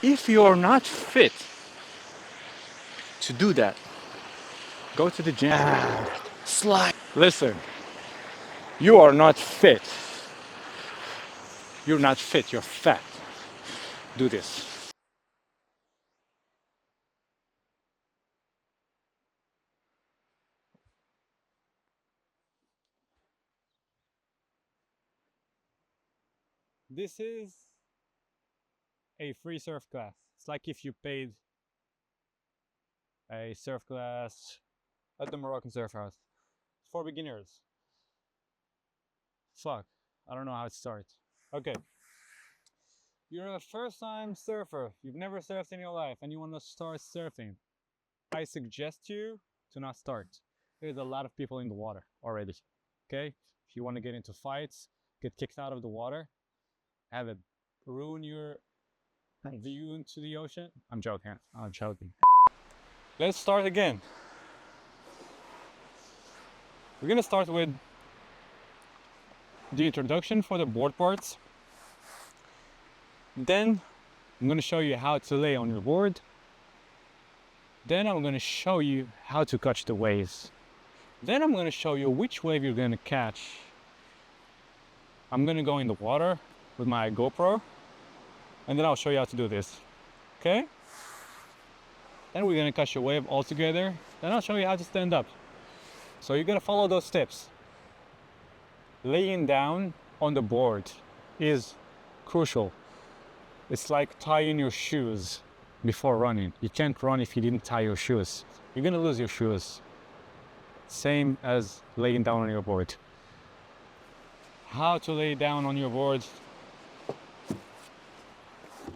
If you're not fit to do that, go to the gym. Slide. Listen, you are not fit. You're not fit, you're fat. Do this. This is a free surf class. It's like if you paid a surf class at the Moroccan surf house. It's for beginners. Fuck, I don't know how it starts. Okay, you're a first time surfer. You've never surfed in your life and you want to start surfing. I suggest you to not start. There's a lot of people in the water already. Okay, if you want to get into fights, get kicked out of the water, have it ruin your view into the ocean. I'm joking. I'm joking. Let's start again. We're gonna start with the introduction for the board parts. Then I'm gonna show you how to lay on your board. Then I'm gonna show you how to catch the waves. Then I'm gonna show you which wave you're gonna catch. I'm gonna go in the water with my GoPro, and then I'll show you how to do this. Okay? Then we're gonna catch a wave all together. Then I'll show you how to stand up. So you're gonna follow those steps. Laying down on the board is crucial. It's like tying your shoes before running. You can't run if you didn't tie your shoes. You're gonna lose your shoes. Same as laying down on your board. How to lay down on your board?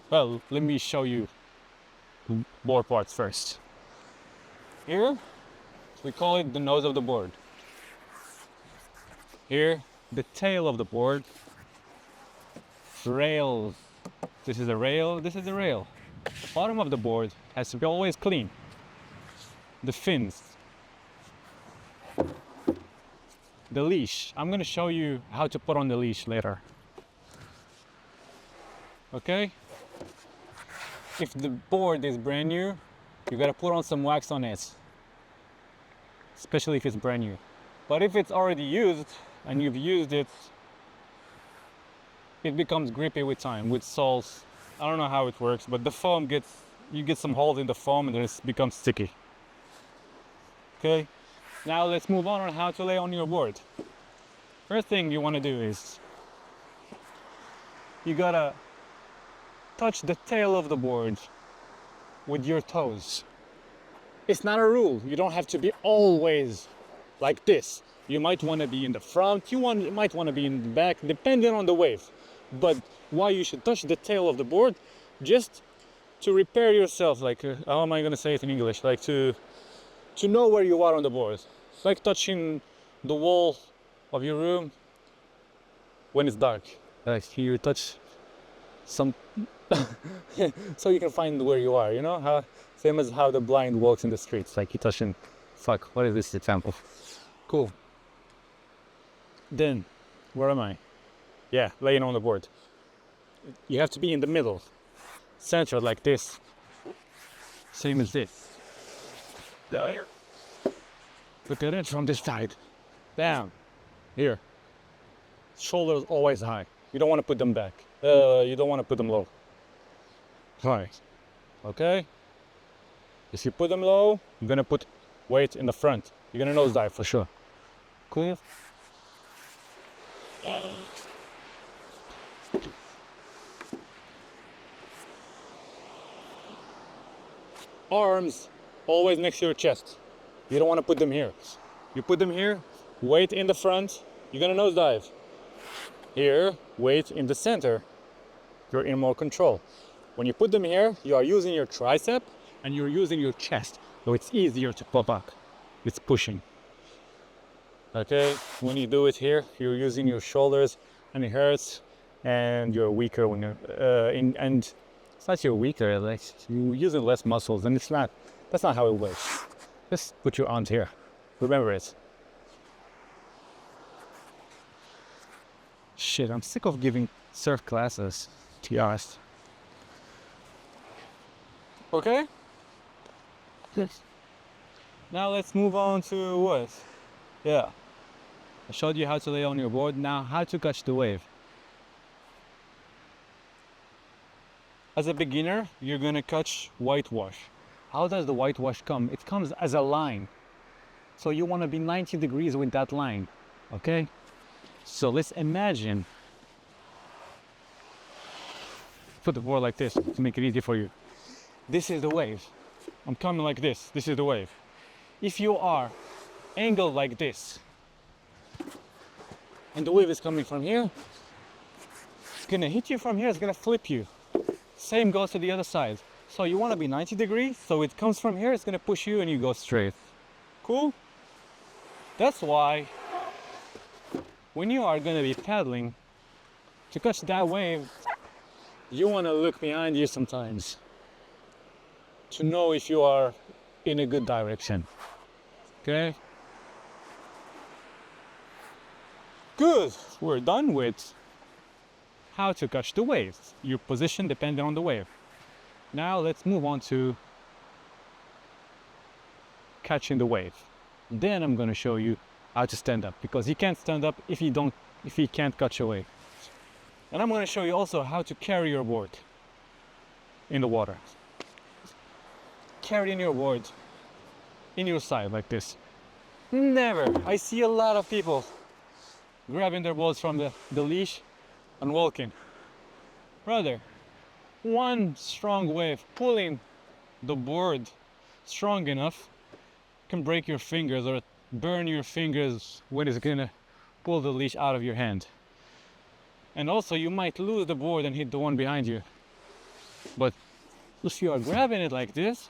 Well, let me show you board parts first. Here, we call it the nose of the board. Here, the tail of the board. Rails. This is a rail, this is a rail. The bottom of the board has to be always clean. The fins. The leash. I'm gonna show you how to put on the leash later. Okay? If the board is brand new, you gotta put on some wax on it. Especially if it's brand new. But if it's already used and you've used it, it becomes grippy with time, with salts. I don't know how it works, but the foam you get some holes in the foam and then it becomes sticky. Okay, now let's move on how to lay on your board. First thing you want to do is you gotta touch the tail of the board with your toes. It's not a rule. You don't have to be always like this. You might want to be in the front, you might want to be in the back, depending on the wave. But why you should touch the tail of the board? Just to repair yourself, like, how am I going to say it in English? Like to know where you are on the board. It's like touching the wall of your room when it's dark. Like you touch some, so you can find where you are, you know? How, same as how the blind walks in the streets, like you touching, fuck, what is this example? Cool. Then, where am I? Yeah, laying on the board. You have to be in the middle, centered like this. Same as this. There. Look at it from this side. Down. Here. Shoulders always high. You don't want to put them back. You don't want to put them low. High. Okay? If you put them low, you're gonna put weight in the front. You're gonna nosedive for sure. Cool? Arms always next to your chest. You don't want to put them here. You put them here, weight in the front, you're gonna nosedive. Here, weight in the center, you're in more control. When you put them here, you are using your tricep and you're using your chest, so it's easier to pop up. It's pushing. Okay, when you do it here, you're using your shoulders and it hurts, and you're weaker when you're and it's not you're weaker, like you're using less muscles, and that's not how it works. Just put your arms here. Remember it. Shit, I'm sick of giving surf classes, to be honest. Okay? Yes. Now let's move on to what? Yeah. I showed you how to lay on your board. Now how to catch the wave. As a beginner, you're gonna catch whitewash. How does the whitewash come? It comes as a line. So you wanna be 90 degrees with that line, okay? So let's imagine, put the board like this to make it easy for you. This is the wave. I'm coming like this. This is the wave. If you are angled like this, and the wave is coming from here, it's gonna hit you from here, it's gonna flip you. Same goes to the other side. So you wanna be 90 degrees, so it comes from here, it's gonna push you and you go straight. Cool? That's why when you are gonna be paddling, to catch that wave, you wanna look behind you sometimes to know if you are in a good direction. Okay? Good. We're done with how to catch the wave. Your position depending on the wave. Now let's move on to catching the wave. Then I'm going to show you how to stand up, because you can't stand up if you can't catch a wave. And I'm going to show you also how to carry your board in the water. Carrying your board in your side like this. Never. I see a lot of people grabbing their boards from the leash and walking. Brother, one strong wave pulling the board strong enough can break your fingers or burn your fingers when it's gonna pull the leash out of your hand. And also you might lose the board and hit the one behind you. But if you are grabbing it like this,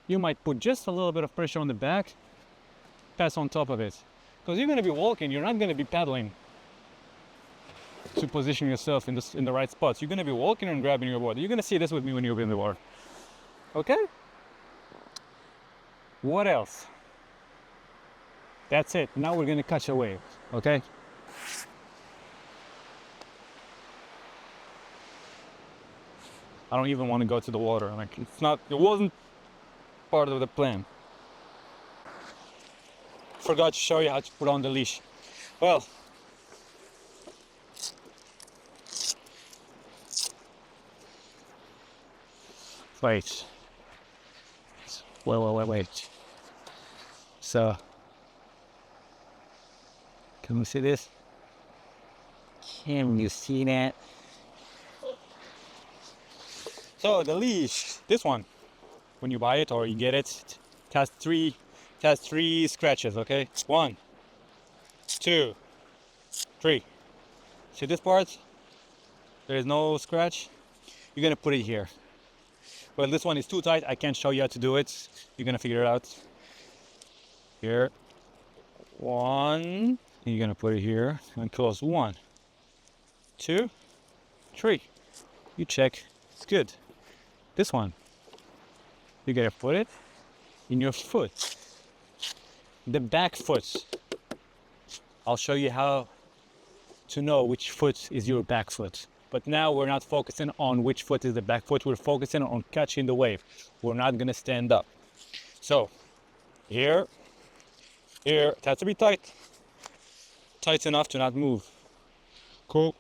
you might put just a little bit of pressure on the back, pass on top of it. Because you're gonna be walking, you're not gonna be paddling to position yourself in the right spots. You're gonna be walking and grabbing your board. You're gonna see this with me when you're in the water. Okay? What else? That's it. Now we're gonna catch a wave. Okay? I don't even want to go to the water. Like, it wasn't part of the plan. Forgot to show you how to put on the leash. Well, wait. Wait. So, can you see this? Can you see that? So the leash, this one, when you buy it or you get it, it has three scratches, okay? 1, 2, 3. See this part? There is no scratch. You're gonna put it here. Well, this one is too tight. I can't show you how to do it. You're gonna figure it out. Here. 1. You're gonna put it here and close. 1, 2, 3. You check. It's good. This one, you gotta put it in your foot, the back foot. I'll show you how to know which foot is your back foot. But now we're not focusing on which foot is the back foot. We're focusing on catching the wave. We're not gonna stand up. So here, it has to be tight enough to not move. Cool.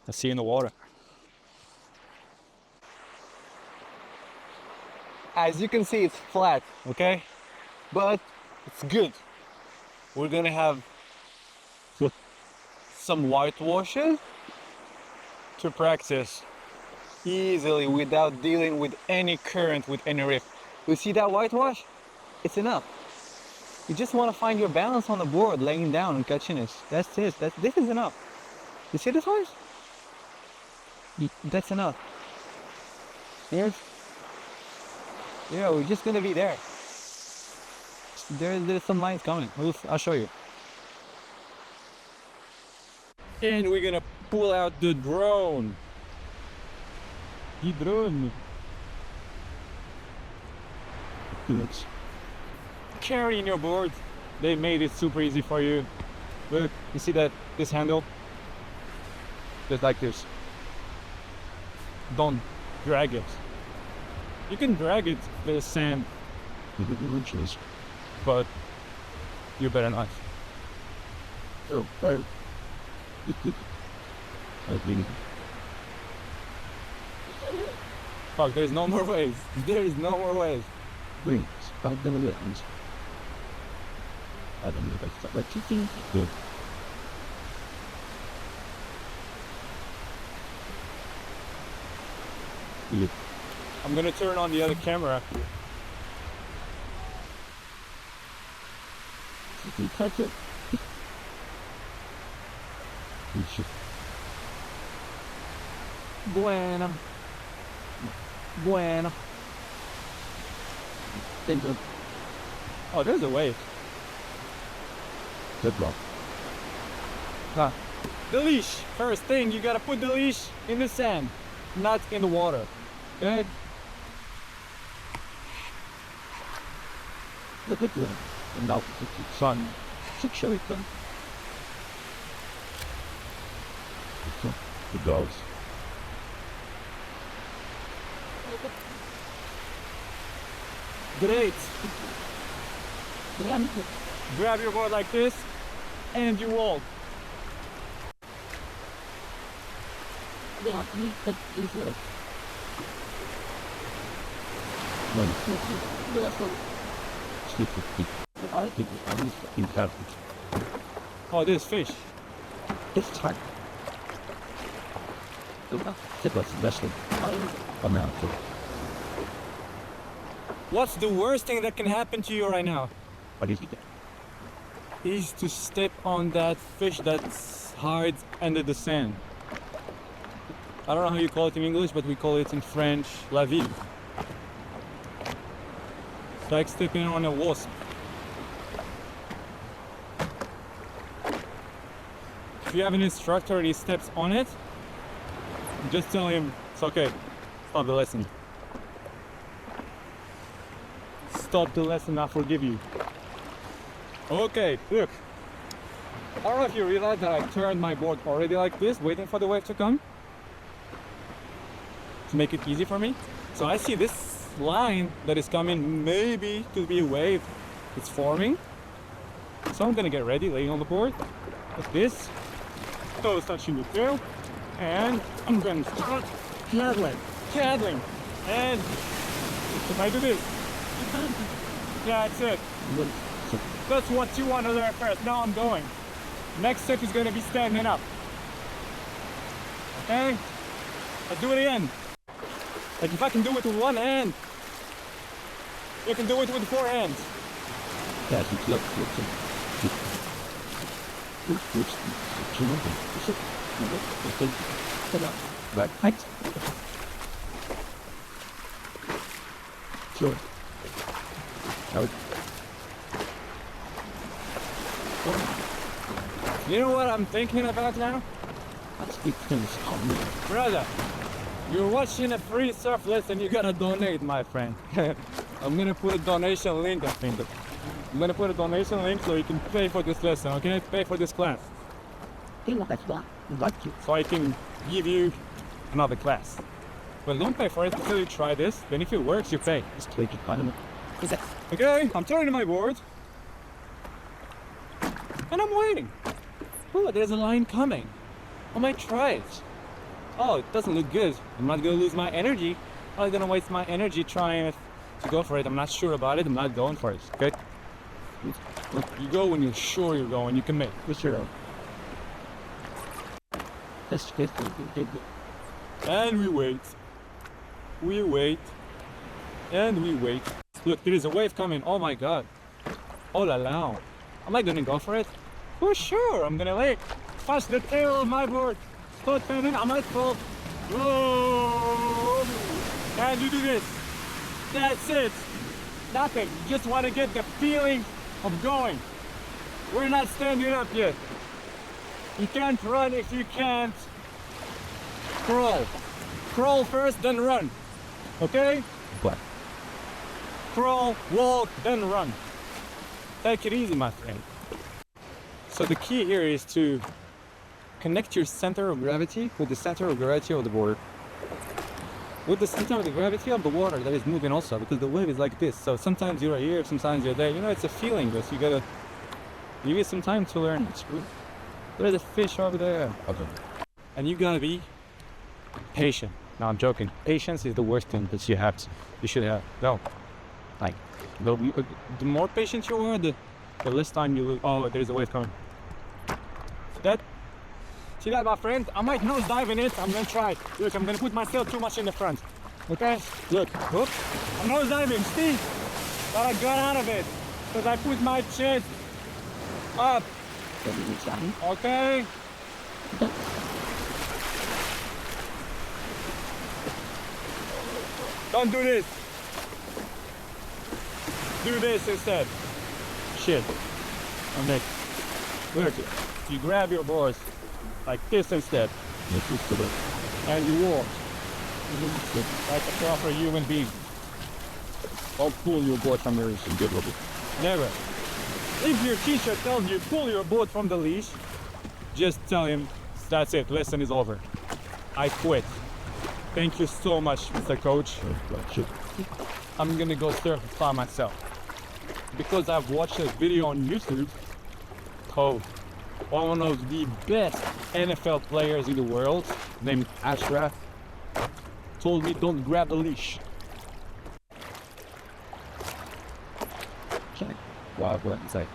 Let's see you in the water. As you can see, it's flat, okay? But it's good. We're gonna have some whitewashes to practice easily without dealing with any current, with any rift. You see that whitewash? It's enough. You just want to find your balance on the board, laying down and catching it. That's it. This is enough. You see this one? That's enough. Here's. Yeah, we're just gonna be there. There's some lines coming. I'll show you. And we're gonna pull out the drone. The drone. Carrying your board. They made it super easy for you. Look, you see this handle? Just like this. Don't drag it. You can drag it, the sand, but you better not. Oh, I think Fuck, there's no more ways. There is no more ways. wait, about the lands. I don't know if that's what you think. Good. Yeah. I'm gonna turn on the other camera. If you touch it, you should. Bueno. Bueno. Think of Oh, there's a wave. good luck. Huh. The leash. First thing, you gotta put the leash in the sand, not in the water. Okay? Look at them. And now the sun. Show it them. The dogs. Great. Grab your board like this, and you walk. I think I'm fucking happy. Oh, there's fish. It's time. It was the best thing. I'm out for What's the worst thing that can happen to you right now? what is it? Is to step on that fish that's hard under the sand. I don't know how you call it in English, but we call it in French la ville. It's like stepping on a wasp. If you have an instructor and he steps on it, just tell him it's okay. Stop the lesson. Stop the lesson, I forgive you. Okay, look. I don't know if you realize that I turned my board already like this, waiting for the wave to come. To make it easy for me. So I see this line that is coming, maybe to be a wave. It's forming. So I'm gonna get ready, laying on the board. Like this. Toes touching the tail. And I'm gonna start paddling. And if I do this, yeah, that's it. That's what you want to learn first. Now I'm going. Next step is going to be standing up. Okay? Let's do it again. Like if I can do it with one hand, you can do it with 4 hands. That's look. Right. Right. Sure. You know what I'm thinking about now? Let's keep things calm. Brother, you're watching a free surf lesson, you gotta donate, my friend. I'm gonna put a donation link, I think. I'm gonna put a donation link so you can pay for this lesson, okay? Pay for this class. So I can give you another class. But don't pay for it until you try this. Then if it works, you pay. Just take it by the Okay, I'm turning my board. And I'm waiting. Oh, there's a line coming. I might try it. Oh, it doesn't look good. I'm not gonna lose my energy. I'm gonna waste my energy trying to go for it. I'm not sure about it. I'm not going for it. Okay? You go when you're sure you're going. You can make. For sure. Let's get And we wait. We wait. And we wait. Look, there is a wave coming. Oh my god. Oh la la. Am I gonna go for it? For sure. I'm gonna lay fast the tail of my board. Start turning. I might fall. Whoa. And you do this. That's it. Nothing. Just want to get the feeling of going. We're not standing up yet. You can't run if you can't crawl. Crawl first, then run. Okay? What? Crawl, walk, then run. Take it easy, my friend. So the key here is to connect your center of gravity with the center of gravity of the board. with the sometimes the gravity of the water that is moving also, because the wave is like this. So sometimes you're here, sometimes you're there. You know, it's a feeling. This you gotta give it some time to learn. There's a fish over there. Okay. And you gotta be patient. No, I'm joking. Patience is the worst thing that you should have. No, like the more patient you are, the less time you lose. Oh, there's a wave coming. See that, my friend? I might nose dive in it. I'm gonna try. Look, I'm gonna put myself too much in the front. Okay? Look, whoop. I'm nose diving. See? But I got out of it because I put my chest up. Okay? Don't do this. Do this instead. Shit. Okay. Look, you grab your boards like this instead. And you walk like a proper human being. Don't pull your board from the leash. Never. If your teacher tells you pull your board from the leash, just tell him that's it, lesson is over. I quit. Thank you so much, Mr. Coach. I'm gonna go surf by myself. Because I've watched a video on YouTube called one of the best NFL players in the world, named Ashraf, told me don't grab the leash. Wow, what is that?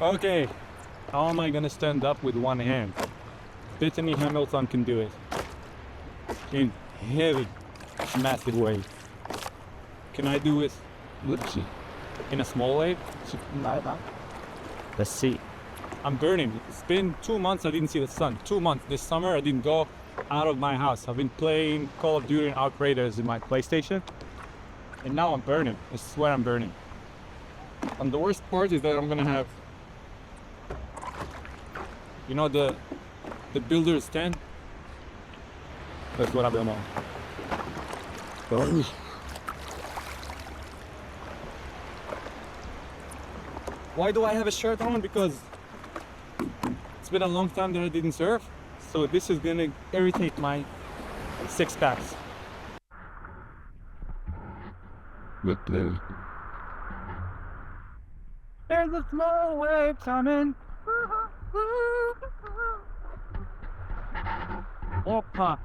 Okay, how am I gonna stand up with one hand? Bethany Hamilton can do it. In heavy, massive wave. Can I do it? Let's see. In a small wave? Let's see. I'm burning. It's been 2 months I didn't see the sun. 2 months. This summer I didn't go out of my house. I've been playing Call of Duty and Outriders in my PlayStation. And now I'm burning. I swear I'm burning. And the worst part is that I'm gonna have, you know, the builder's tent? That's what I'm gonna do. Why do I have a shirt on? Because it's been a long time that I didn't surf. So this is gonna irritate my 6 packs. There's a small wave coming. Opa.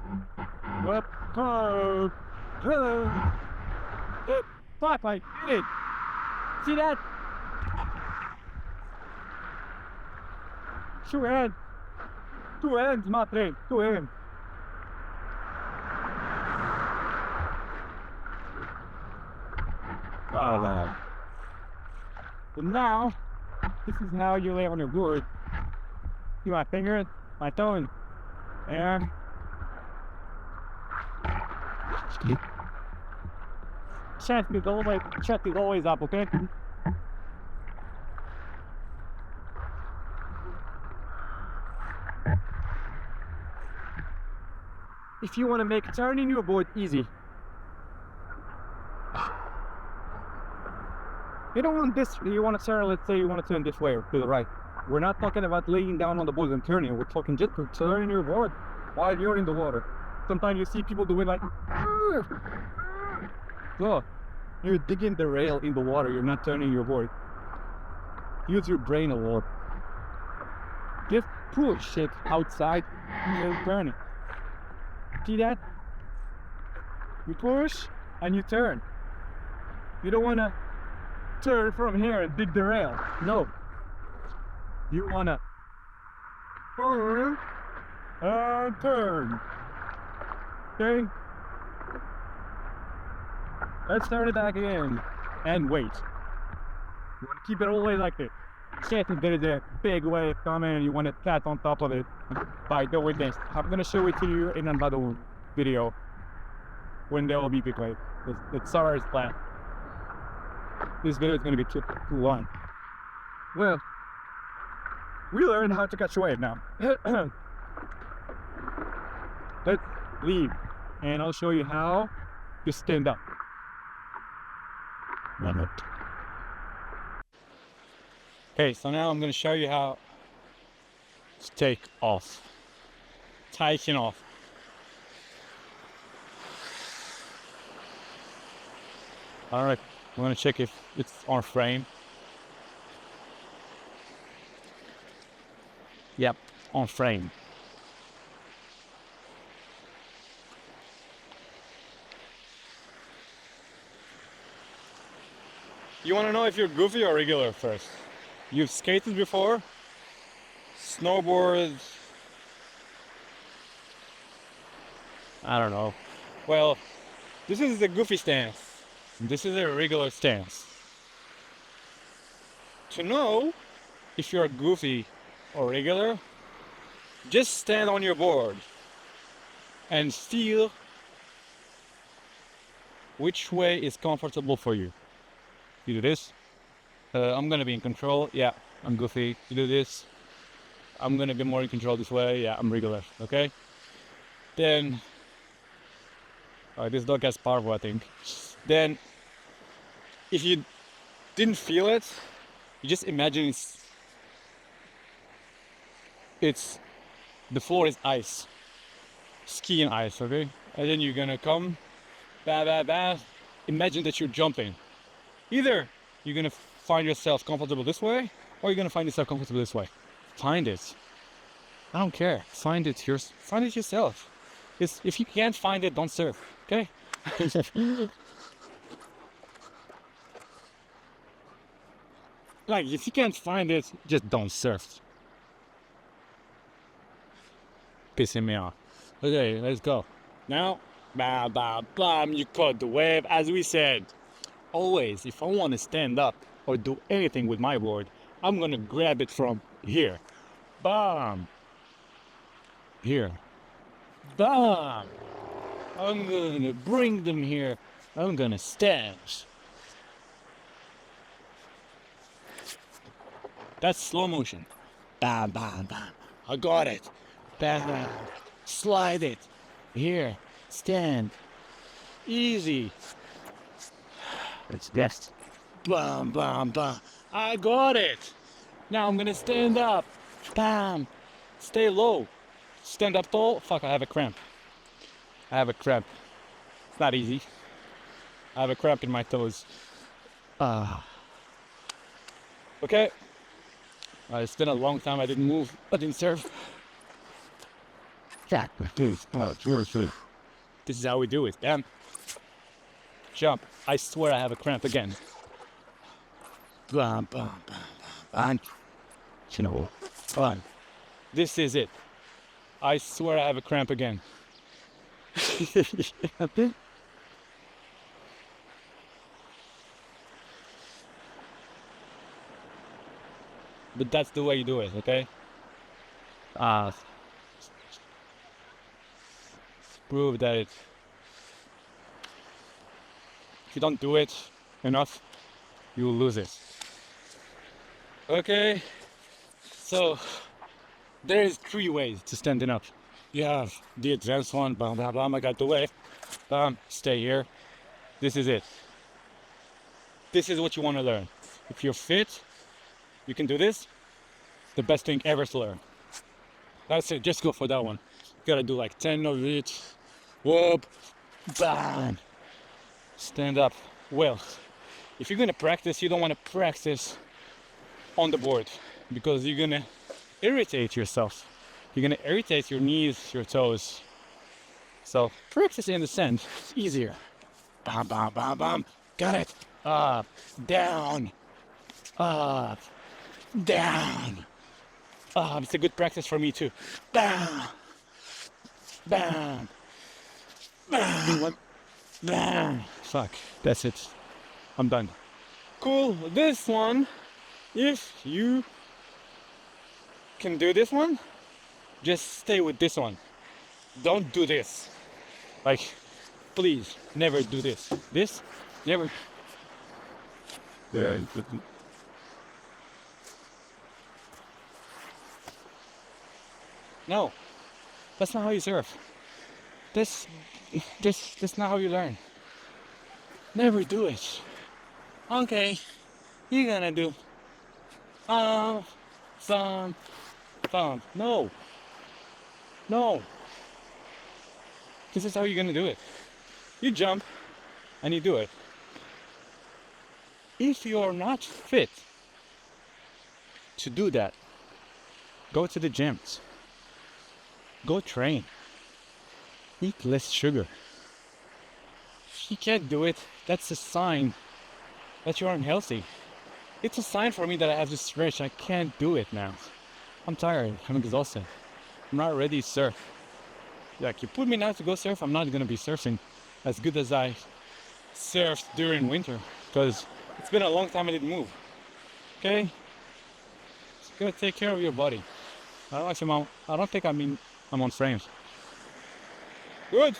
Opa. Fuck, I did it. See that? Two hands, my friend, 2 hands. Oh, wow. So now, this is how you lay on your board. See my fingers, my toes, and chest is always up, okay? If you want to make turning your board easy, you don't want this, you want to turn, let's say you want to turn this way or to the right. We're not talking about laying down on the board and turning, we're talking just for turning your board while you're in the water. Sometimes you see people doing like, so you're digging the rail in the water, you're not turning your board. Use your brain a lot. Just push it outside and you're turning. See that? You push and you turn. You don't want to turn from here and dig the rail. No. You want to turn and turn. Okay? Let's turn it back again and wait. You want to keep it all the way like this. Shit, if there is a big wave coming and you want to pat on top of it by doing this. I'm going to show it to you in another video when there will be big wave. The summer is planned. This video is going to be too long. Well, we learned how to catch a wave now. Let's leave and I'll show you how to stand up. Okay, so now I'm going to show you how to take off. Taking off. All right, I'm gonna check if it's on frame. Yep, on frame. You wanna know if you're goofy or regular first? You've skated before? Snowboard? I don't know. Well, this is the goofy stance. This is a regular stance. To know if you're goofy or regular, just stand on your board and feel which way is comfortable for you. You do this, I'm gonna be in control. Yeah, I'm goofy. You do this, I'm gonna be more in control this way. Yeah, I'm regular. Okay. Then, this dog has parvo, I think. Then, if you didn't feel it, you just imagine it's the floor is ice, ski and ice. Okay, and then you're gonna come, bah bah bah. Imagine that you're jumping. Either you're gonna find yourself comfortable this way, or you're gonna find yourself comfortable this way. Find it. I don't care. Find it yourself. If you can't find it, don't surf. Okay? Like if you can't find it, just don't surf. Pissing me off. Okay, let's go. Now, bam, bam, bam. You caught the wave, as we said. Always, if I want to stand up or do anything with my board, I'm gonna grab it from here. Bam. Here. Bam. I'm gonna bring them here. I'm gonna stand. That's slow motion. Bam, bam, bam. I got it. Bam, bam. Slide it. Here. Stand. Easy. It's best. Bam, bam, bam. I got it. Now I'm gonna stand up. Bam. Stay low. Stand up tall. Fuck, I have a cramp. I have a cramp. It's not easy. I have a cramp in my toes. Okay. It's been a long time I didn't move. I didn't surf. This is how we do it. Bam. Jump. I swear I have a cramp again. Bam, bam, bam, bam. You know, Bam. This is it. I swear I have a cramp again. But that's the way you do it, okay? Prove that if you don't do it enough, you will lose it. Okay, so there is 3 ways to standing up. You have the advanced one, bam, bam, bam, I got the wave, bam, stay here. This is it. This is what you want to learn. If you're fit, you can do this. The best thing ever to learn. That's it, just go for that one. You gotta do like 10 of it. Whoop, bam. Stand up. Well, if you're gonna practice, you don't want to practice on the board because you're gonna irritate yourself. You're gonna irritate your knees, your toes. So practice in the sand. It's easier. Bam, bam, bam, bam. Got it. Up, down, up, down. It's a good practice for me too. Bam, bam, bam, bam. Fuck, that's it. I'm done. Cool. This one, if you can do this one, just stay with this one. Don't do this. Like, please, never do this. This, never. yeah, No, that's not how you surf. That's not how you learn. Never do it. Okay, you're gonna do some fun. No, no. This is how you're gonna do it. You jump and you do it. If you're not fit to do that, go to the gyms, go train, eat less sugar. If you can't do it, that's a sign that you're unhealthy. It's a sign for me that I have to stretch. I can't do it now. I'm tired, I'm exhausted. I'm not ready to surf. Like, you put me now to go surf, I'm not gonna be surfing as good as I surfed during winter, because it's been a long time I didn't move. Okay? You gotta take care of your body. I don't think I'm on frames. Good.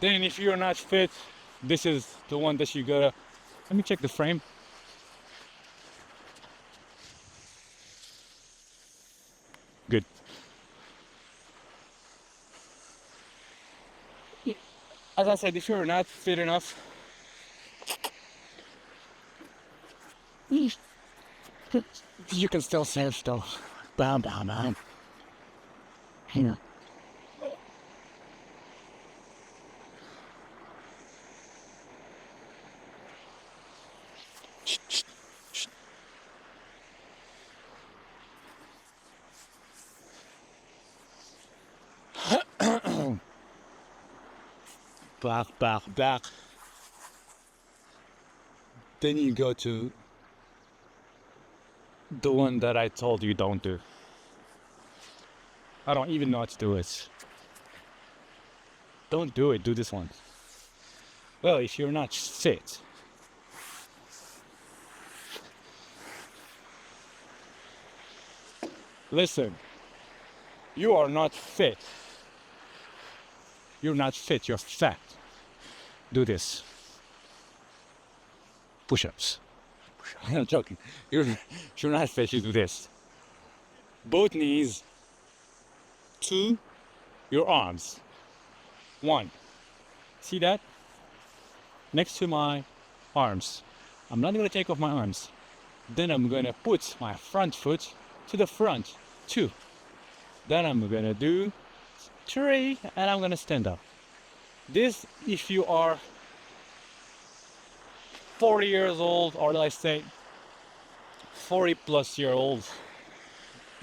Then if you're not fit, this is the one that you gotta, let me check the frame. Good. As I said, if you're not fit enough, you can still surf though. Bam, bam, bam. Yeah. Back. Then you go to the one that I told you don't do. I don't even know how to do it. Don't do it, do this one. Well, if you're not fit, listen, you are not fit. You're not fit, you're fat. Do this. Push-ups. I'm joking. You're not fit, you do this. Both knees to your arms. One. See that? Next to my arms. I'm not gonna take off my arms. Then I'm gonna put my front foot to the front. Two. Then I'm gonna do three, and I'm gonna stand up. This, if you are 40 years old, or let's say 40 plus year old,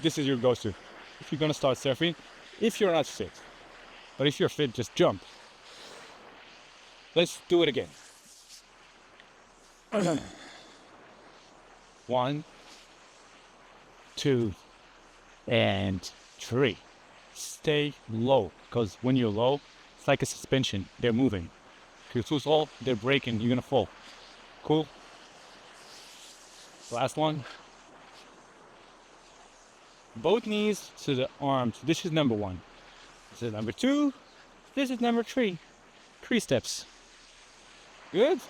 this is your go-to. If you're gonna start surfing, if you're not fit. But if you're fit, just jump. Let's do it again. 1, 2, and 3. Stay low, because when you're low, it's like a suspension. They're moving. If you're too tall, they're breaking. You're gonna fall. Cool. Last one. Both knees to the arms. This is number 1. This is number 2. This is number 3. 3 steps. Good.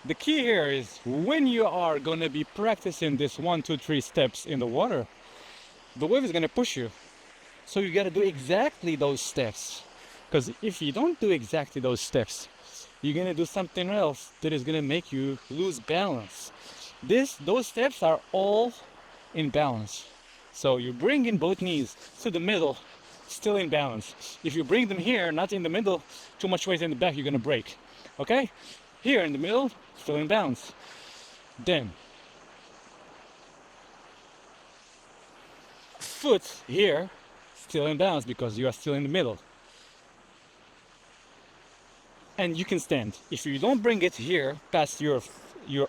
The key here is when you are gonna be practicing this 1, 2, 3 steps in the water, the wave is gonna push you. So you gotta do exactly those steps. Because if you don't do exactly those steps, you're gonna do something else that is gonna make you lose balance. Those steps are all in balance. So you bring in both knees to the middle, still in balance. If you bring them here, not in the middle, too much weight in the back, you're gonna break. Okay? Here in the middle, still in balance. Then foot here, still in balance because you are still in the middle. And you can stand. If you don't bring it here past your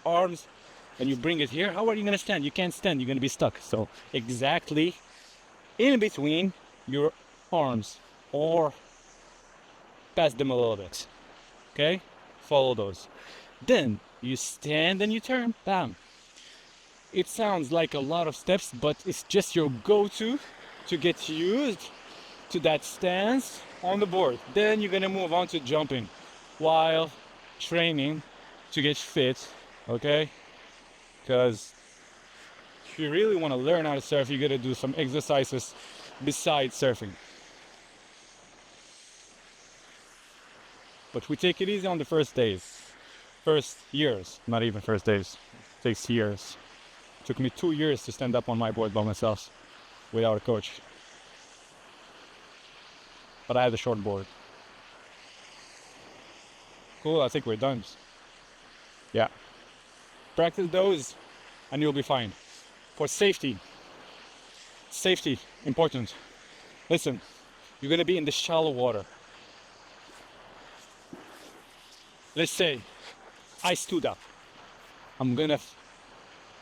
arms and you bring it here, how are you gonna stand? You can't stand, you're gonna be stuck. So exactly in between your arms or past them a little bit. Okay? Follow those. Then you stand and you turn. Bam. It sounds like a lot of steps, but it's just your go-to to get used to that stance on the board. Then you're gonna move on to jumping while training to get fit, okay? Because if you really want to learn how to surf, you gotta do some exercises besides surfing. But we take it easy on the first days, first years, not even first days. It takes years. It took me 2 years to stand up on my board by myself without a coach. But I had a short board. Cool, I think we're done. Yeah. Practice those and you'll be fine. For safety. Safety, important. Listen, you're gonna be in the shallow water. Let's say I stood up. I'm gonna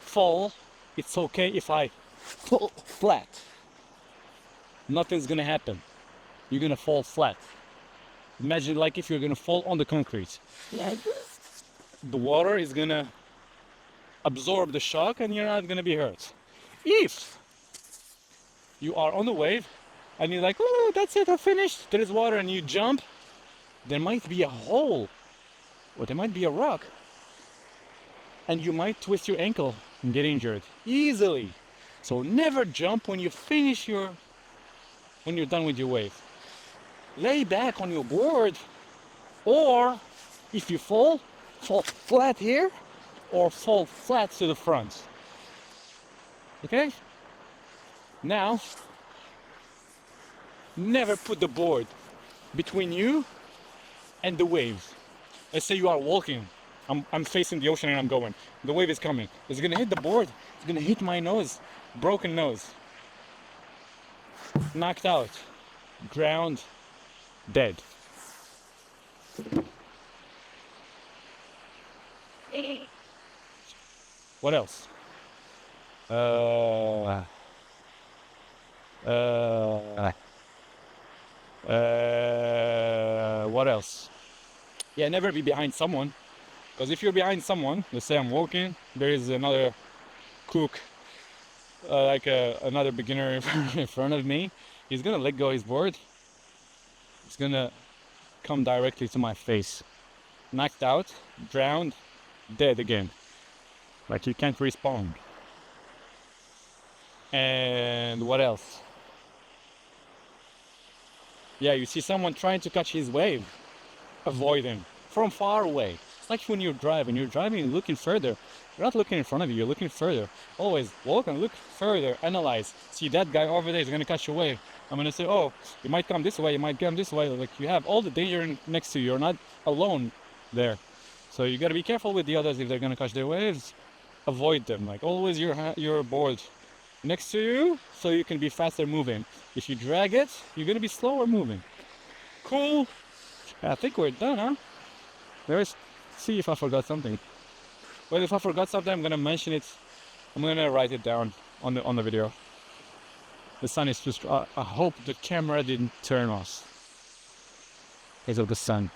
fall. It's okay if I fall flat. Nothing's gonna happen. You're gonna fall flat. Imagine like if you're gonna fall on the concrete. The water is gonna absorb the shock and you're not gonna be hurt. If you are on the wave and you're like, oh, that's it, I finished. There is water and you jump, there might be a hole or there might be a rock and you might twist your ankle and get injured easily. So never jump when you finish when you're done with your wave. Lay back on your board, or if you fall flat here or fall flat to the front. Okay? Now, never put the board between you and the waves. Let's say you are walking. I'm facing the ocean and I'm going. The wave is coming. It's gonna hit the board. It's gonna hit my nose. Broken nose. Knocked out. Drowned. Dead. What else? What else? Yeah, never be behind someone. Because if you're behind someone, let's say I'm walking, there is another cook, another beginner in front of me, he's gonna let go his board. It's gonna come directly to my face. Knocked out, drowned, dead again. Like you can't respawn. And what else? Yeah, you see someone trying to catch his wave. Avoid him from far away. It's like when you're driving, you're looking further. You're not looking in front of you, you're looking further. Always walk and look further, analyze. See that guy over there is gonna catch your wave. I'm gonna say, oh, you might come this way, you might come this way. Like you have all the danger next to you. You're not alone there. So you gotta be careful with the others if they're gonna catch their waves. Avoid them. Like always your board next to you so you can be faster moving. If you drag it, you're gonna be slower moving. Cool. I think we're done, huh? Let's see if I forgot something. Well, if I forgot something, I'm gonna mention it. I'm gonna write it down on the video. The sun is just. I hope the camera didn't turn off because of the sun.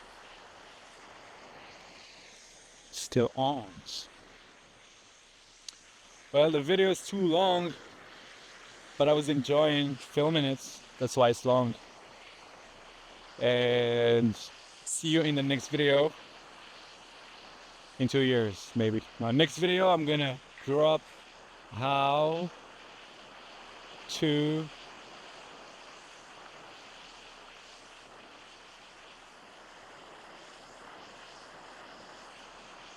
Still on. Well, the video is too long, but I was enjoying filming it. That's why it's long. And see you in the next video. In 2 years, maybe. Now, next video, I'm gonna drop how to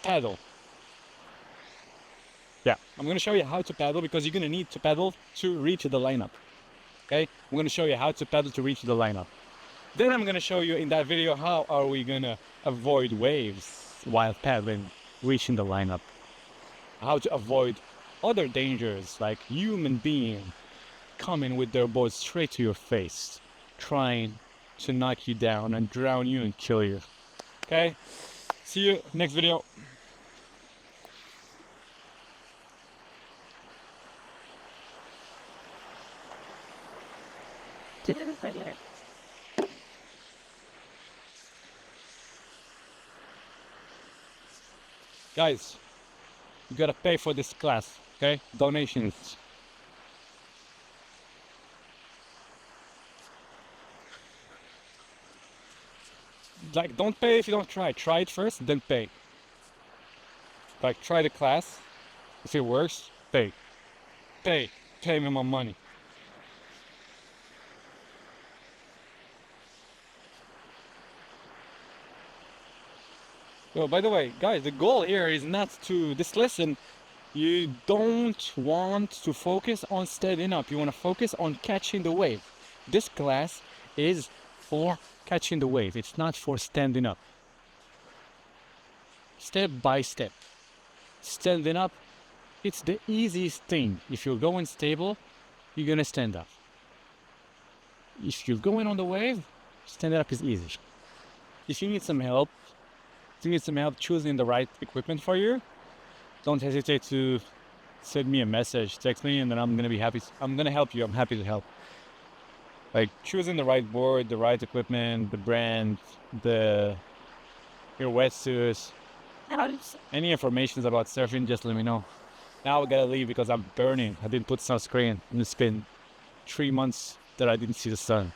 paddle. Yeah, I'm gonna show you how to paddle because you're gonna need to paddle to reach the lineup. Okay, I'm gonna show you how to paddle to reach the lineup. Then I'm gonna show you in that video how are we gonna avoid waves while paddling, reaching the lineup. How to avoid other dangers like human being coming with their board straight to your face, trying to knock you down and drown you and kill you. Okay, see you next video. Guys, you gotta pay for this class, okay? Donations. Like, don't pay if you don't try. Try it first, then pay. Like, try the class. If it works, pay. Pay. Pay me my money. Oh, by the way, guys, the goal here is not to, this lesson, you don't want to focus on standing up. You want to focus on catching the wave. This class is for catching the wave. It's not for standing up. step by step. Standing up, it's the easiest thing. If you're going stable, you're gonna stand up. If you're going on the wave, standing up is easy. If you need some help, choosing the right equipment for you, don't hesitate to send me a message, text me, and then I'm gonna be happy. I'm gonna help you. I'm happy to help. Like choosing the right board, the right equipment, the brand, your wetsuits, any information about surfing, just let me know. Now I gotta leave because I'm burning. I didn't put sunscreen, and it's been 3 months that I didn't see the sun.